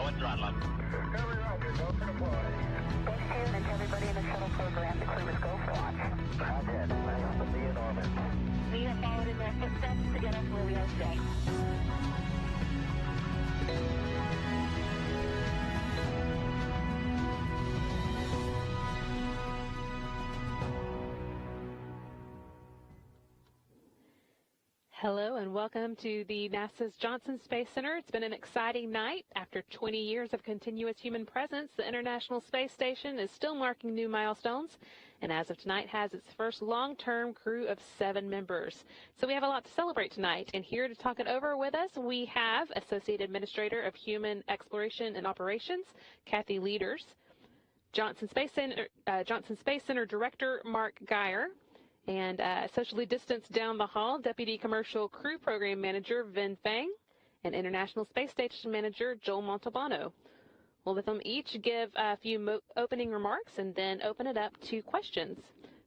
Go and throttle up. Discovery Roger, go for deploy. Thank you, and to everybody in the shuttle program, the crew is go for launch. Roger, nice to be in orbit. We have followed in their footsteps to get us where we are today. Hello and welcome to the NASA's Johnson Space Center. It's been an exciting night. After 20 years of continuous human presence, the International Space Station is still marking new milestones, and as of tonight has its first long-term crew of 7 members. So we have a lot to celebrate tonight, and here to talk it over with us, we have Associate Administrator of Human Exploration and Operations, Kathy Lueders, Johnson Space Center Director Mark Geyer, and socially distanced down the hall, Deputy Commercial Crew Program Manager Ven Feng, and International Space Station Manager Joel Montalbano. We'll let them each give a few opening remarks and then open it up to questions.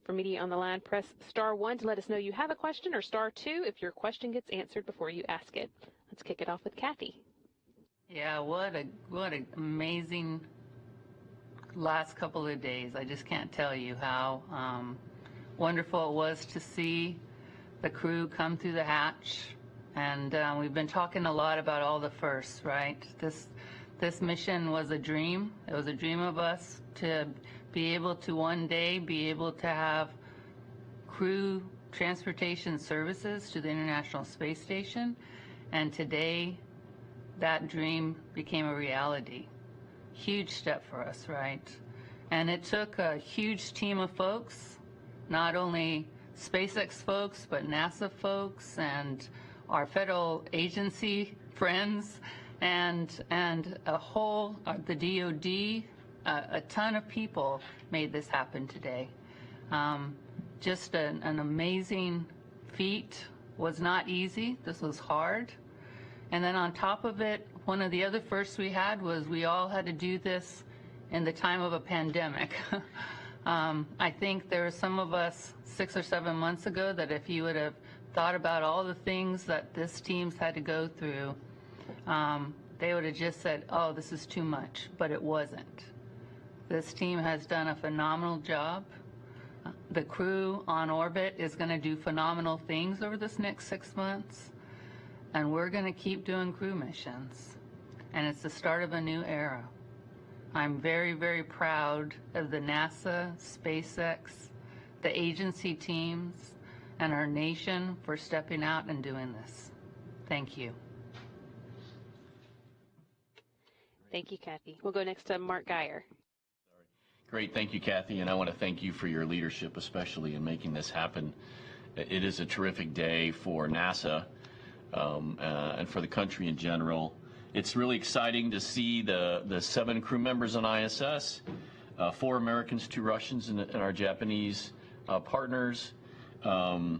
For media on the line, press *1 to let us know you have a question, or *2 if your question gets answered before you ask it. Let's kick it off with Kathy. Yeah, what an amazing last couple of days. I just can't tell you how wonderful it was to see the crew come through the hatch. And we've been talking a lot about all the firsts, right? This mission was a dream. It was a dream of us to be able to one day be able to have crew transportation services to the International Space Station. And today, that dream became a reality. Huge step for us, right? And it took a huge team of folks, not only SpaceX folks, but NASA folks and our federal agency friends and a whole, the DOD, a ton of people made this happen today. Just an amazing feat. Was not easy. This was hard. And then on top of it, one of the other firsts we had was we all had to do this in the time of a pandemic. I think there were some of us 6 or 7 months ago that if you would have thought about all the things that this team's had to go through, they would have just said, oh, this is too much, but it wasn't. This team has done a phenomenal job. The crew on orbit is going to do phenomenal things over this next 6 months, and we're going to keep doing crew missions, and it's the start of a new era. I'm very, very proud of the NASA, SpaceX, the agency teams, and our nation for stepping out and doing this. Thank you. Thank you, Kathy. We'll go next to Mark Geyer. Great. Thank you, Kathy. And I want to thank you for your leadership, especially in making this happen. It is a terrific day for NASA and for the country in general. It's really exciting to see the 7 crew members on ISS, 4 Americans, 2 Russians, and our Japanese partners.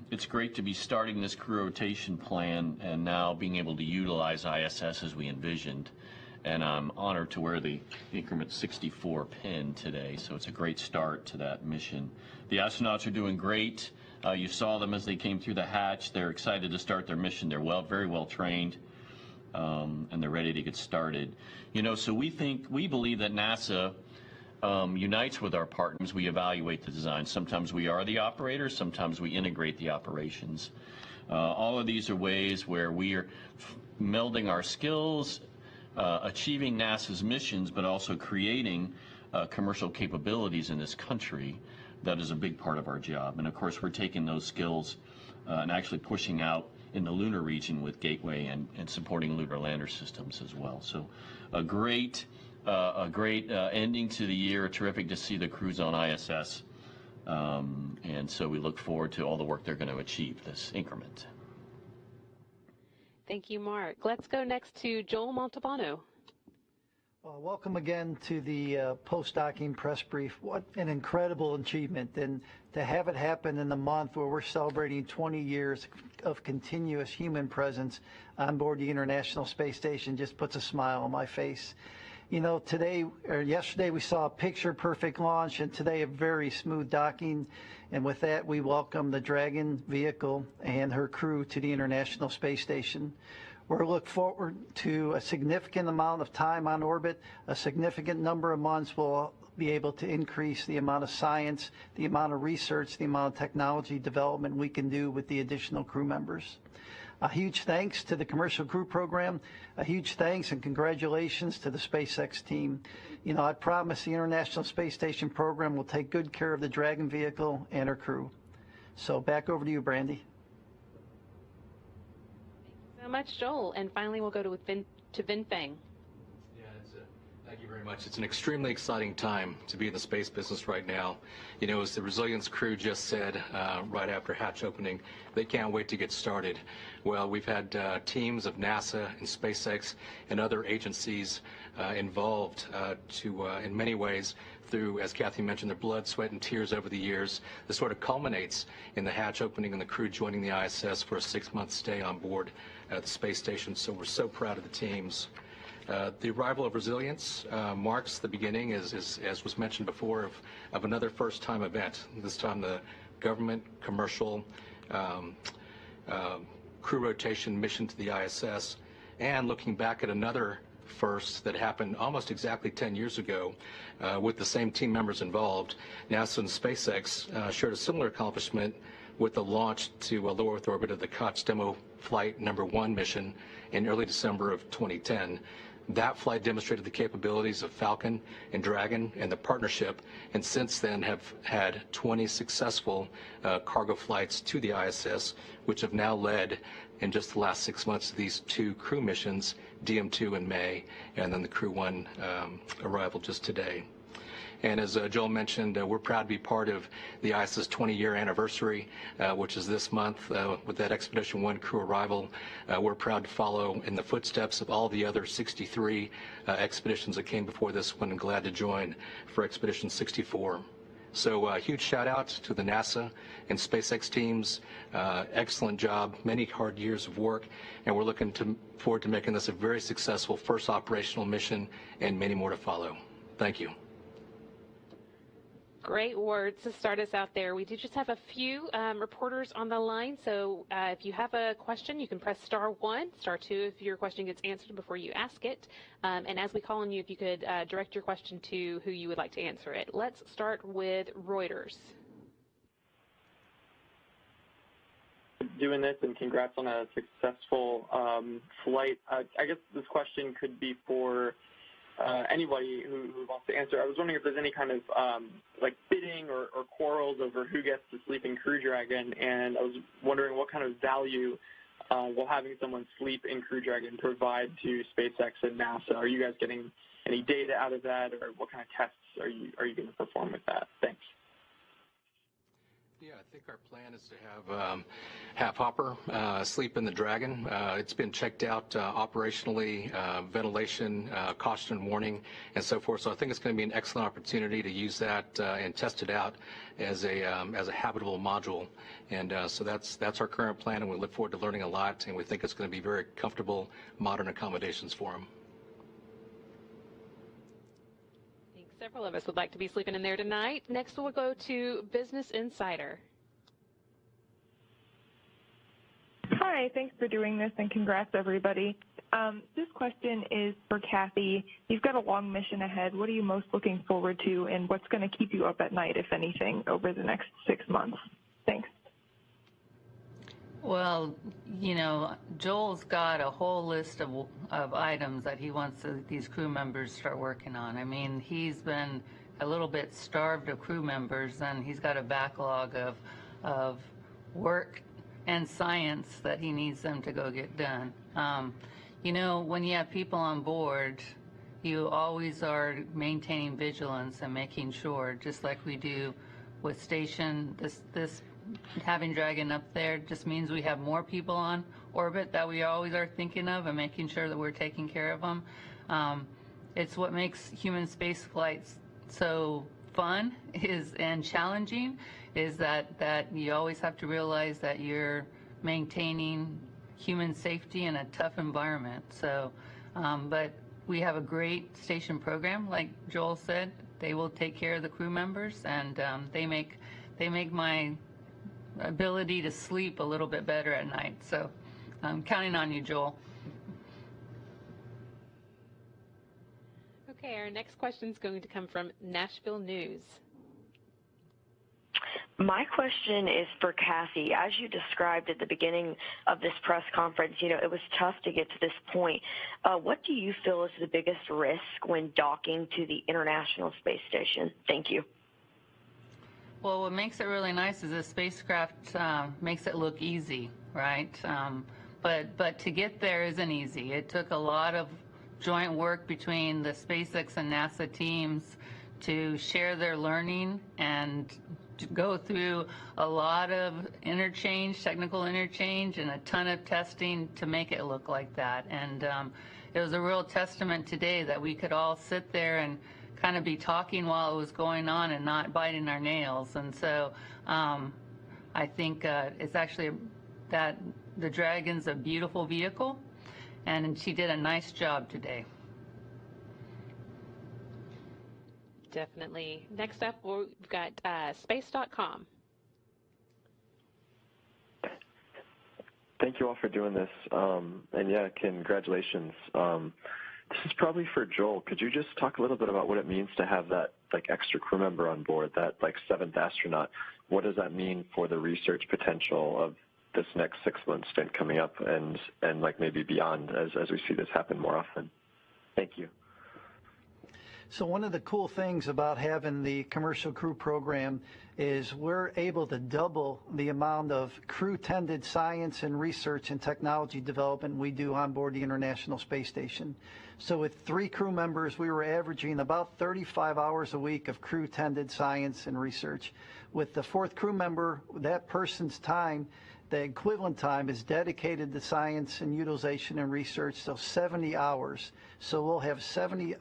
It's great to be starting this crew rotation plan and now being able to utilize ISS as we envisioned. And I'm honored to wear the increment 64 pin today, so it's a great start to that mission. The astronauts are doing great. You saw them as they came through the hatch. They're excited to start their mission. They're very well trained. And they're ready to get started. You know, so we believe that NASA unites with our partners. We evaluate the design. Sometimes we are the operators, sometimes we integrate the operations. All of these are ways where we are melding our skills, achieving NASA's missions, but also creating commercial capabilities in this country. That is a big part of our job. And of course, we're taking those skills and actually pushing out in the lunar region with Gateway and supporting lunar lander systems as well. So a great ending to the year. Terrific to see the crews on ISS. And so we look forward to all the work they're going to achieve this increment. Thank you, Mark. Let's go next to Joel Montalbano. Well, welcome again to the post-docking press brief. What an incredible achievement. And to have it happen in the month where we're celebrating 20 years of continuous human presence on board the International Space Station just puts a smile on my face. You know, yesterday we saw a picture-perfect launch, and today a very smooth docking. And with that, we welcome the Dragon vehicle and her crew to the International Space Station. We're looking forward to a significant amount of time on orbit, a significant number of months. We'll be able to increase the amount of science, the amount of research, the amount of technology development we can do with the additional crew members. A huge thanks to the Commercial Crew Program. A huge thanks and congratulations to the SpaceX team. You know, I promise the International Space Station program will take good care of the Dragon vehicle and her crew. So back over to you, Brandy. Thank you so much, Joel. And finally, we'll go to Ven Feng. Thank you very much. It's an extremely exciting time to be in the space business right now. You know, as the Resilience crew just said right after hatch opening, they can't wait to get started. Well, we've had teams of NASA and SpaceX and other agencies involved in many ways through, as Kathy mentioned, their blood, sweat, and tears over the years. This sort of culminates in the hatch opening and the crew joining the ISS for a 6-month stay on board at the space station. So we're so proud of the teams. The arrival of Resilience marks the beginning, as was mentioned before, of another first-time event. This time the government commercial crew rotation mission to the ISS, and looking back at another first that happened almost exactly 10 years ago with the same team members involved. NASA and SpaceX shared a similar accomplishment with the launch to a low Earth orbit of the COTS Demo Flight #1 mission in early December of 2010. That flight demonstrated the capabilities of Falcon and Dragon and the partnership, and since then have had 20 successful cargo flights to the ISS, which have now led in just the last 6 months to these 2 crew missions, DM2 in May, and then the Crew-1 arrival just today. And as Joel mentioned, we're proud to be part of the ISS 20-year anniversary, which is this month with that Expedition 1 crew arrival. We're proud to follow in the footsteps of all the other 63 expeditions that came before this one, and glad to join for Expedition 64. So huge shout out to the NASA and SpaceX teams. Excellent job, many hard years of work, and we're looking forward to making this a very successful first operational mission and many more to follow. Thank you. Great words to start us out there. We do just have a few reporters on the line, so if you have a question, you can press *1, *2 if your question gets answered before you ask it. And as we call on you, if you could direct your question to who you would like to answer it. Let's start with Reuters. Doing this, and congrats on a successful flight. I guess this question could be for anybody who wants to answer. I was wondering if there's any kind of like bidding or quarrels over who gets to sleep in Crew Dragon, and I was wondering what kind of value will having someone sleep in Crew Dragon provide to SpaceX and NASA. Are you guys getting any data out of that, or what kind of tests are you going to perform with that? Thanks. Yeah, I think our plan is to have Hopper sleep in the Dragon. It's been checked out operationally, ventilation, caution and warning, and so forth. So I think it's going to be an excellent opportunity to use that and test it out as a habitable module. And so that's our current plan, and we look forward to learning a lot. And we think it's going to be very comfortable, modern accommodations for them. Several of us would like to be sleeping in there tonight. Next, we'll go to Business Insider. Hi, thanks for doing this, and congrats, everybody. This question is for Kathy. You've got a long mission ahead. What are you most looking forward to, and what's going to keep you up at night, if anything, over the next 6 months? Thanks. Well, you know, Joel's got a whole list of items that he wants these crew members to start working on. I mean, he's been a little bit starved of crew members, and he's got a backlog of work and science that he needs them to go get done. You know, when you have people on board, you always are maintaining vigilance and making sure, just like we do with station, this having Dragon up there just means we have more people on orbit that we always are thinking of and making sure that we're taking care of them. It's what makes human space flights so fun and challenging is that you always have to realize that you're maintaining human safety in a tough environment. So, but we have a great station program, like Joel said. They will take care of the crew members, and they make my ability to sleep a little bit better at night. So I'm counting on you, Joel. Okay, our next question is going to come from Nashville News. My question is for Kathy. As you described at the beginning of this press conference, it was tough to get to this point. What do you feel is the biggest risk when docking to the International Space Station? Thank you. Well, what makes it really nice is the spacecraft makes it look easy, right? But to get there isn't easy. It took a lot of joint work between the SpaceX and NASA teams to share their learning and to go through a lot of technical interchange, and a ton of testing to make it look like that. And it was a real testament today that we could all sit there and kind of be talking while it was going on and not biting our nails. And so I think it's actually that the Dragon's a beautiful vehicle, and she did a nice job today. Definitely. Next up, we've got space.com. Thank you all for doing this. And yeah, congratulations. This is probably for Joel. Could you just talk a little bit about what it means to have that extra crew member on board, that seventh astronaut? What does that mean for the research potential of this next 6-month stint coming up, and maybe beyond as we see this happen more often? Thank you. So one of the cool things about having the commercial crew program is we're able to double the amount of crew-tended science and research and technology development we do on board the International Space Station. So with 3 crew members, we were averaging about 35 hours a week of crew-tended science and research. With the 4th crew member, that person's time, the equivalent time, is dedicated to science and utilization and research, so 70 hours. So we'll have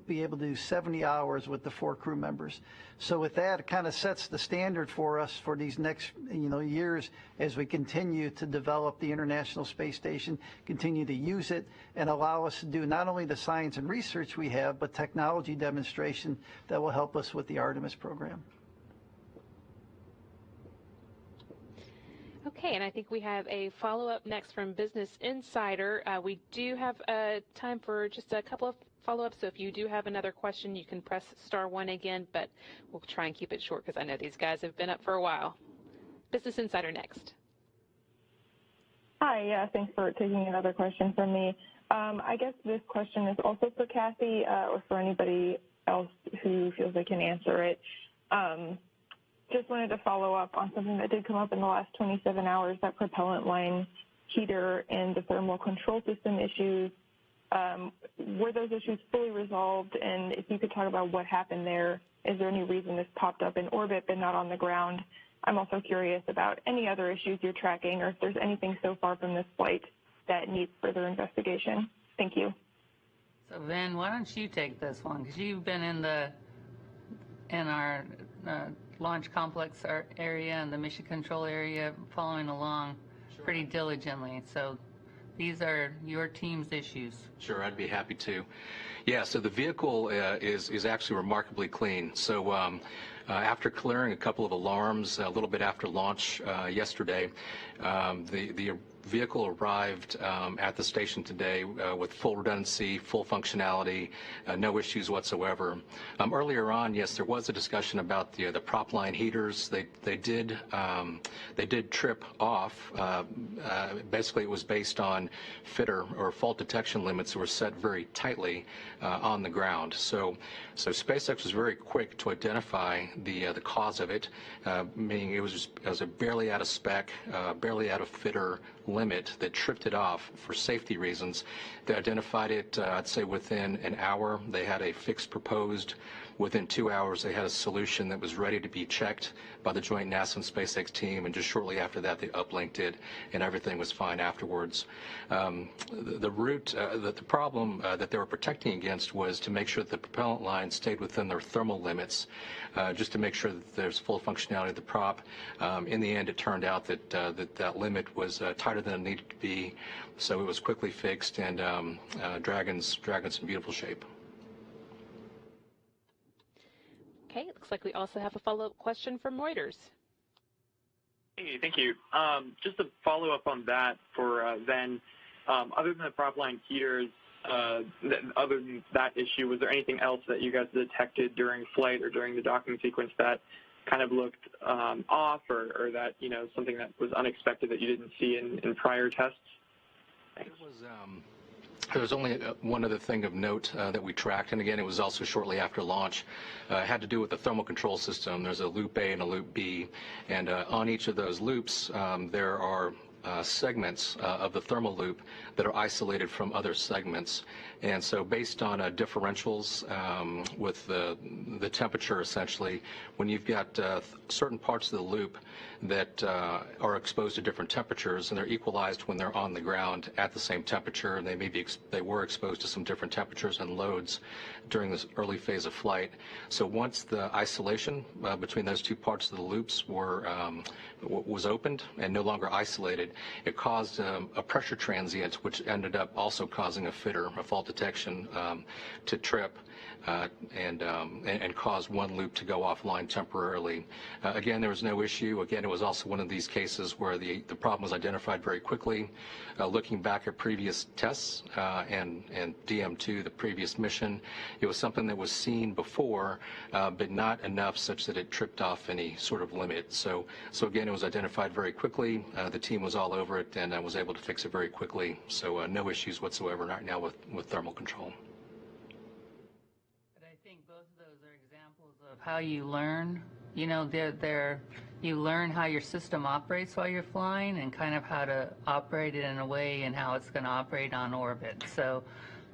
be able to do 70 hours with the 4 crew members. So with that, it kind of sets the standard for us for these next years as we continue to develop the International Space Station, continue to use it, and allow us to do not only the science and research we have, but technology demonstration that will help us with the Artemis program. Okay, and I think we have a follow-up next from Business Insider. We do have time for just a couple of follow-ups, so if you do have another question, you can press *1 again, but we'll try and keep it short because I know these guys have been up for a while. Business Insider next. Hi, yeah, thanks for taking another question from me. I guess this question is also for Kathy or for anybody else who feels they can answer it. Just wanted to follow up on something that did come up in the last 27 hours, that propellant line heater and the thermal control system issues. Were those issues fully resolved? And if you could talk about what happened there, is there any reason this popped up in orbit but not on the ground? I'm also curious about any other issues you're tracking, or if there's anything so far from this flight that needs further investigation. Thank you. So Ven, why don't you take this one, because you've been in our launch complex area and the mission control area following along pretty diligently. So these are your team's issues. Sure, I'd be happy to. Yeah, so the vehicle is actually remarkably clean. So after clearing a couple of alarms a little bit after launch yesterday, the vehicle arrived at the station today with full redundancy, full functionality, no issues whatsoever. Earlier on, yes, there was a discussion about the prop line heaters. They did trip off. Basically, it was based on fitter or fault detection limits that were set very tightly on the ground. So SpaceX was very quick to identify the cause of it, meaning it was a barely out of spec, barely out of fitter limit that tripped it off for safety reasons. They identified it, I'd say, within an hour. They had a fix proposed. Within 2 hours, they had a solution that was ready to be checked by the joint NASA and SpaceX team, and just shortly after that, they uplinked it, and everything was fine afterwards. The problem that they were protecting against was to make sure that the propellant line stayed within their thermal limits, just to make sure that there's full functionality of the prop. In the end, it turned out that that limit was tighter than it needed to be, so it was quickly fixed, and Dragon's in beautiful shape. Okay, it looks like we also have a follow-up question from Lueders. Hey, thank you. Just to follow up on that for Ven, other than the prop line heaters, other than that issue, was there anything else that you guys detected during flight or during the docking sequence that kind of looked off, or that, something that was unexpected that you didn't see in prior tests? Thanks. There was only one other thing of note that we tracked, and again, it was also shortly after launch. It had to do with the thermal control system. There's a loop A and a loop B, and on each of those loops, there are segments of the thermal loop that are isolated from other segments. And so based on differentials with the temperature, essentially, when you've got certain parts of the loop that are exposed to different temperatures, and they're equalized when they're on the ground at the same temperature, and they were exposed to some different temperatures and loads during this early phase of flight. So once the isolation between those two parts of the loops was opened and no longer isolated, it caused a pressure transient, which ended up also causing a FITR, a fault detection, to trip and cause one loop to go offline temporarily. Again, there was no issue. Again, it was also one of these cases where the problem was identified very quickly. Looking back at previous tests and DM2, the previous mission, it was something that was seen before, but not enough such that it tripped off any sort of limit. So again, it was identified very quickly. The team was all over it, and I was able to fix it very quickly. So no issues whatsoever right now with thermal control. But I think both of those are examples of how you learn. You learn how your system operates while you're flying, and kind of how to operate it in a way and how it's going to operate on orbit. So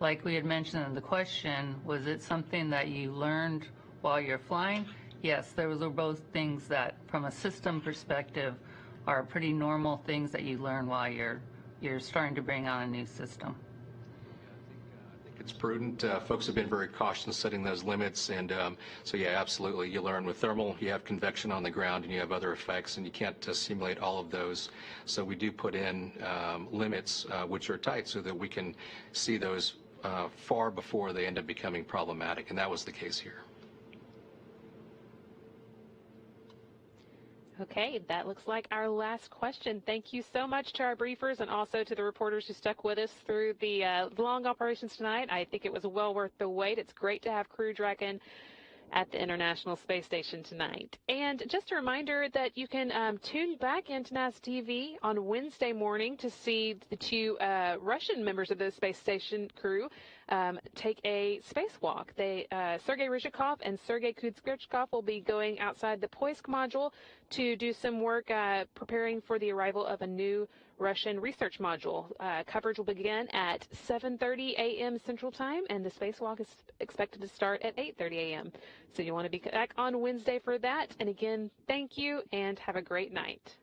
like we had mentioned in the question, was it something that you learned while you're flying? Yes, those are both things that, from a system perspective, are pretty normal things that you learn while you're starting to bring on a new system. I think it's prudent. Folks have been very cautious in setting those limits, and so yeah, absolutely. You learn with thermal, you have convection on the ground, and you have other effects, and you can't simulate all of those. So we do put in limits which are tight so that we can see those far before they end up becoming problematic, and that was the case here. Okay, that looks like our last question. Thank you so much to our briefers and also to the reporters who stuck with us through the long operations tonight. I think it was well worth the wait. It's great to have Crew Dragon at the International Space Station tonight. And just a reminder that you can tune back into NASA TV on Wednesday morning to see the two Russian members of the space station crew take a spacewalk. Sergei Ryzhikov and Sergei Kuzgurchkov will be going outside the Poisk module to do some work preparing for the arrival of a new Russian research module. Coverage will begin at 7:30 a.m. Central Time, and the spacewalk is expected to start at 8:30 a.m. So you want to be back on Wednesday for that. And again, thank you and have a great night.